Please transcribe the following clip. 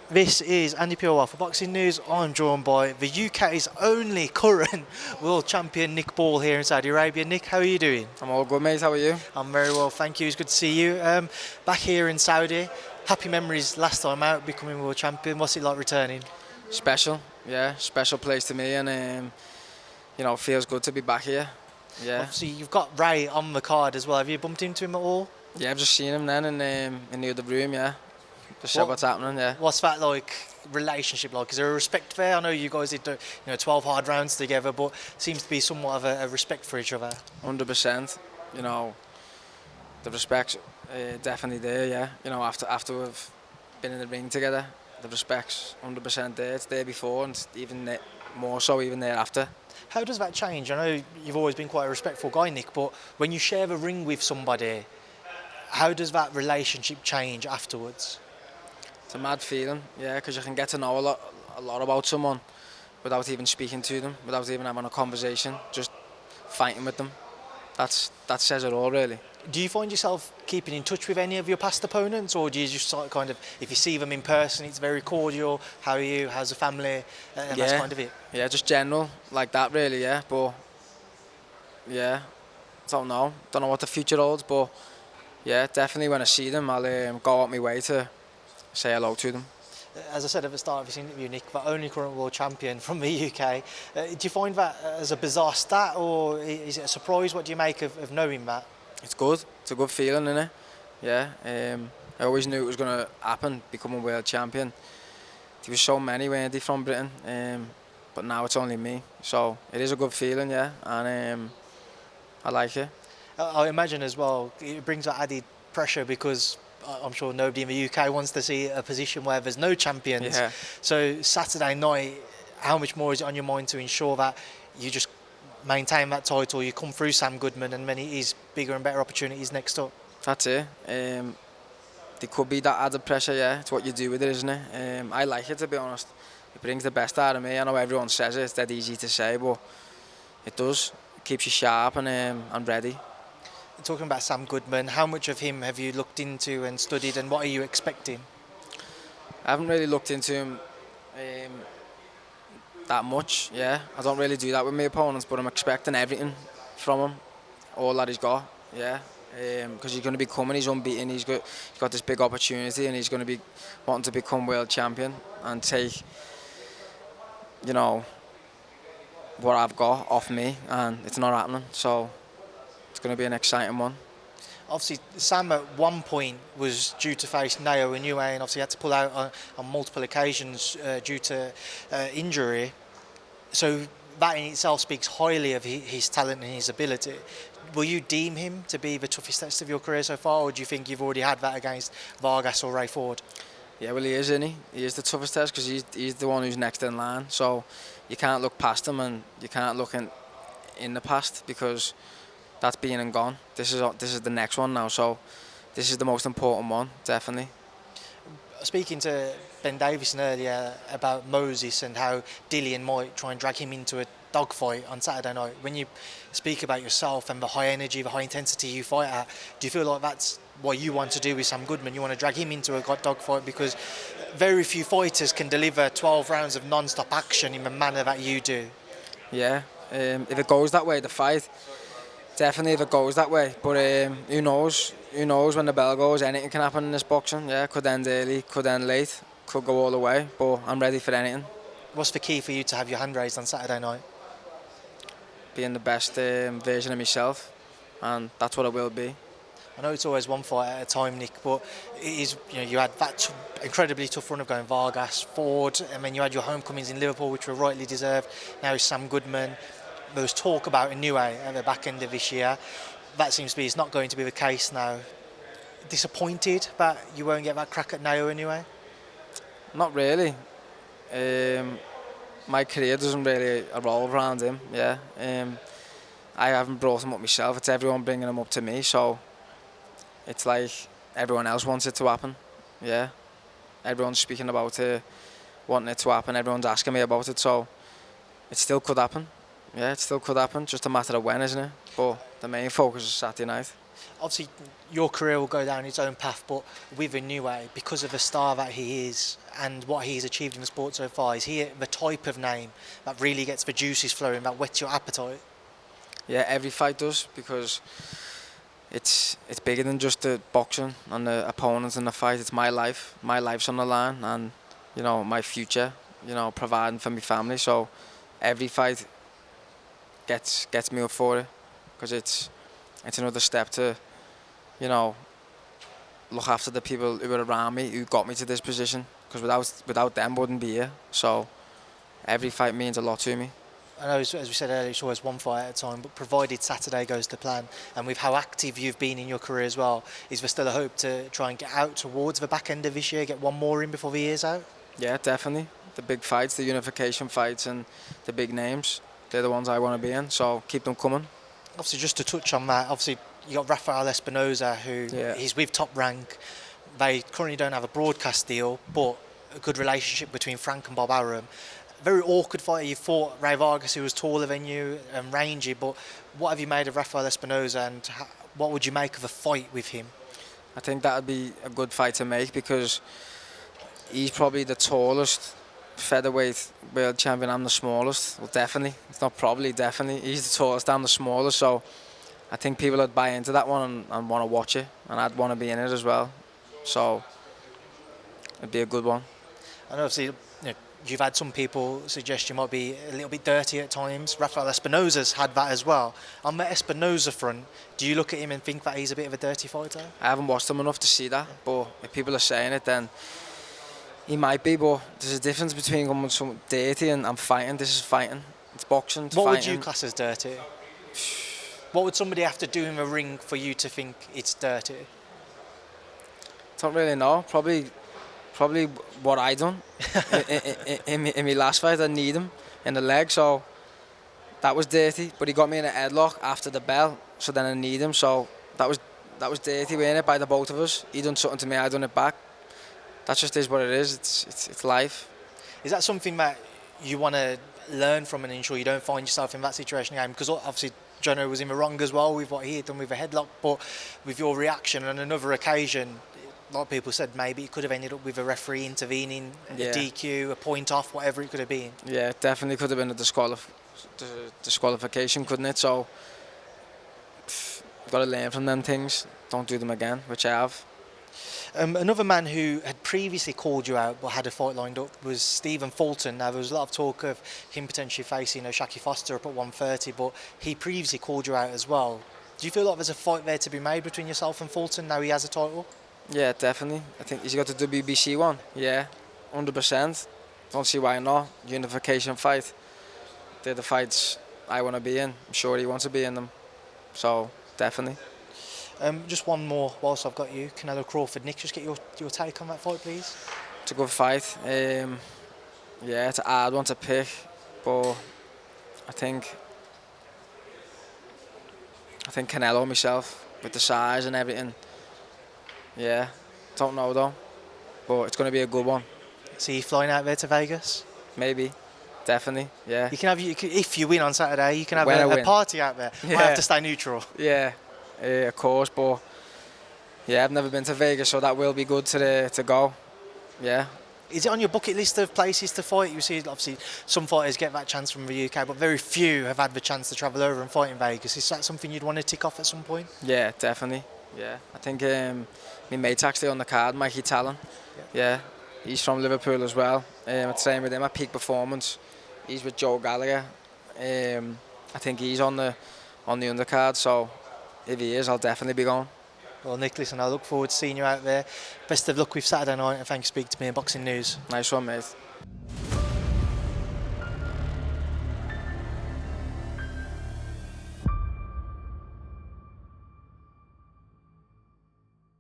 This is Andi Purewal for Boxing News. I'm joined by the UK's only current world champion, Nick Ball, here in Saudi Arabia. Nick, how are you doing? I'm all good, mate. How are you? I'm very well, thank you. It's good to see you. Back here in Saudi, happy memories last time out, becoming world champion. What's it like returning? Special, yeah. Special place to me, and it feels good to be back here. Yeah. Obviously, you've got Ray on the card as well. Have you bumped into him at all? Yeah, I've just seen him then in the other room. Yeah. Just said what's happening. Yeah. What's that like relationship like? Is there a respect there? I know you guys did 12 hard rounds together, but seems to be somewhat of a respect for each other. 100%. The respect's definitely there. Yeah. After we've been in the ring together, the respect's 100% there. It's there before, and it's even more so even thereafter. How does that change? I know you've always been quite a respectful guy, Nick, but when you share the ring with somebody, how does that relationship change afterwards? It's a mad feeling, yeah, because you can get to know a lot about someone without even speaking to them, without even having a conversation, just fighting with them. That says it all, really. Do you find yourself keeping in touch with any of your past opponents, or do you just sort of kind of, if you see them in person, it's very cordial, how are you, how's the family, and that's kind of it? Yeah, just general, like that really, yeah, but yeah, don't know what the future holds, but yeah, definitely when I see them, I'll go out my way to say hello to them. As I said at the start of this interview, Nick, the only current world champion from the UK. Do you find that as a bizarre stat, or is it a surprise? What do you make of knowing that? It's good. It's a good feeling, isn't it? Yeah. I always knew it was going to happen, becoming world champion. There was so many, weren't they, from Britain? But now it's only me. So it is a good feeling, yeah, and I like it. I imagine as well, it brings that added pressure because I'm sure nobody in the UK wants to see a position where there's no champions. Yeah. So Saturday night, how much more is it on your mind to ensure that you just maintain that title, you come through Sam Goodman, and then it is bigger and better opportunities next up? That's it. There could be that added pressure, yeah. It's what you do with it, isn't it? I like it, to be honest. It brings the best out of me. I know everyone says it, it's dead easy to say, but it does. It keeps you sharp and ready. Talking about Sam Goodman, how much of him have you looked into and studied, and what are you expecting? I haven't really looked into him that much, yeah. I don't really do that with my opponents, but I'm expecting everything from him, all that he's got, yeah. Because he's going to be coming, he's unbeaten, he's got this big opportunity, and he's going to be wanting to become world champion and take, what I've got off me, and it's not happening, so it's going to be an exciting one. Obviously, Sam at one point was due to face Naoya Inoue, and obviously had to pull out on multiple occasions due to injury. So that in itself speaks highly of his talent and his ability. Will you deem him to be the toughest test of your career so far, or do you think you've already had that against Vargas or Ray Ford? Yeah, well, he is, isn't he? He is the toughest test because he's the one who's next in line. So you can't look past him, and you can't look in the past because that's been and gone. This is the next one now, so this is the most important one, definitely. Speaking to Ben Davison earlier about Moses and how Dillian might try and drag him into a dogfight on Saturday night, when you speak about yourself and the high energy, the high intensity you fight at, do you feel like that's what you want to do with Sam Goodman? You want to drag him into a dogfight because very few fighters can deliver 12 rounds of non-stop action in the manner that you do. Yeah, if it goes that way, the fight. Definitely, if it goes that way, but who knows? Who knows when the bell goes? Anything can happen in this boxing. Yeah, could end early, could end late, could go all the way. But I'm ready for anything. What's the key for you to have your hand raised on Saturday night? Being the best version of myself, and that's what I will be. I know it's always one fight at a time, Nick, but it is, you had that incredibly tough run of going Vargas, Ford, and then you had your homecomings in Liverpool, which were rightly deserved. Now it's Sam Goodman. There was talk about Inoue at the back end of this year. That seems to be it's not going to be the case now. Disappointed that you won't get that crack at Naoya Inoue? Not really. My career doesn't really revolve around him. Yeah. I haven't brought him up myself. It's everyone bringing him up to me. So it's like everyone else wants it to happen. Yeah. Everyone's speaking about it, wanting it to happen. Everyone's asking me about it. So it still could happen. Yeah, it still could happen. Just a matter of when, isn't it? But the main focus is Saturday night. Obviously, your career will go down its own path, but with Inoue, because of the star that he is and what he's achieved in the sport so far, is he the type of name that really gets the juices flowing, that whets your appetite? Yeah, every fight does, because it's bigger than just the boxing and the opponents in the fight. It's my life. My life's on the line, and you know, my future. You know, providing for my family. So every fight gets me up for it, because it's another step to, you know, look after the people who were around me, who got me to this position. Because without them, I wouldn't be here. So every fight means a lot to me. I know, as we said earlier, it's always one fight at a time, but provided Saturday goes to plan, and with how active you've been in your career as well, is there still a hope to try and get out towards the back end of this year, get one more in before the year's out? Yeah, definitely. The big fights, the unification fights, and the big names, they're the ones I want to be in, so keep them coming. Obviously, just to touch on that, obviously you got Rafael Espinoza, who he's with Top Rank. They currently don't have a broadcast deal, but a good relationship between Frank and Bob Arum. Very awkward fight. You fought Ray Vargas, who was taller than you and rangy, but what have you made of Rafael Espinoza, and what would you make of a fight with him? I think that would be a good fight to make, because he's probably the tallest featherweight world champion. I'm the smallest. Well, definitely. It's not probably, definitely. He's the tallest, I'm the smallest, so I think people would buy into that one and want to watch it, and I'd want to be in it as well. So it'd be a good one. And obviously, you've had some people suggest you might be a little bit dirty at times. Rafael Espinoza's had that as well. On the Espinoza front, do you look at him and think that he's a bit of a dirty fighter? I haven't watched him enough to see that, but if people are saying it, then he might be. But there's a difference between going something dirty and I'm fighting. This is fighting. It's boxing. It's what fighting. Would you class as dirty? What would somebody have to do in the ring for you to think it's dirty? Don't really know. Probably what I done in my last fight. I need him in the leg, so that was dirty. But he got me in a headlock after the bell, so then I need him. So that was dirty, wasn't it, by the both of us? He done something to me, I done it back. That just is what it is. It's life. Is that something that you want to learn from and ensure you don't find yourself in that situation again? Because obviously Jono was in the wrong as well with what he had done with a headlock, but with your reaction on another occasion, a lot of people said maybe it could have ended up with a referee intervening, a DQ, a point off, whatever it could have been. Yeah, it definitely could have been a disqualification, couldn't it? So you've got to learn from them things. Don't do them again, which I have. Another man who had previously called you out but had a fight lined up was Stephen Fulton. Now, there was a lot of talk of him potentially facing Shaki Foster up at 130, but he previously called you out as well. Do you feel like there's a fight there to be made between yourself and Fulton now he has a title? Yeah, definitely. I think he's got the WBC one. Yeah, 100%. Don't see why not. Unification fight. They're the fights I want to be in. I'm sure he wants to be in them. So, definitely. Just one more whilst I've got you. Canelo-Crawford. Nick, just get your take on that fight, please. It's a good fight. Yeah, it's a hard one to pick, but I think Canelo myself, with the size and everything. Yeah, don't know though, but it's going to be a good one. See you flying out there to Vegas? Maybe, definitely, yeah. If you win on Saturday, you can have a party out there. Yeah. I have to stay neutral. Yeah, of course, but yeah, I've never been to Vegas, so that will be good to go. Yeah. Is it on your bucket list of places to fight? You see, obviously, some fighters get that chance from the UK, but very few have had the chance to travel over and fight in Vegas. Is that something you'd want to tick off at some point? Yeah, definitely. Yeah, I think my mate's actually on the card, Mikey Talon. Yeah, he's from Liverpool as well. I train with him at Peak Performance. He's with Joe Gallagher. I think he's on the undercard, so if he is, I'll definitely be going. Well, Nick, listen, I look forward to seeing you out there. Best of luck with Saturday night, and thanks for speaking to me in Boxing News. Nice one, mate.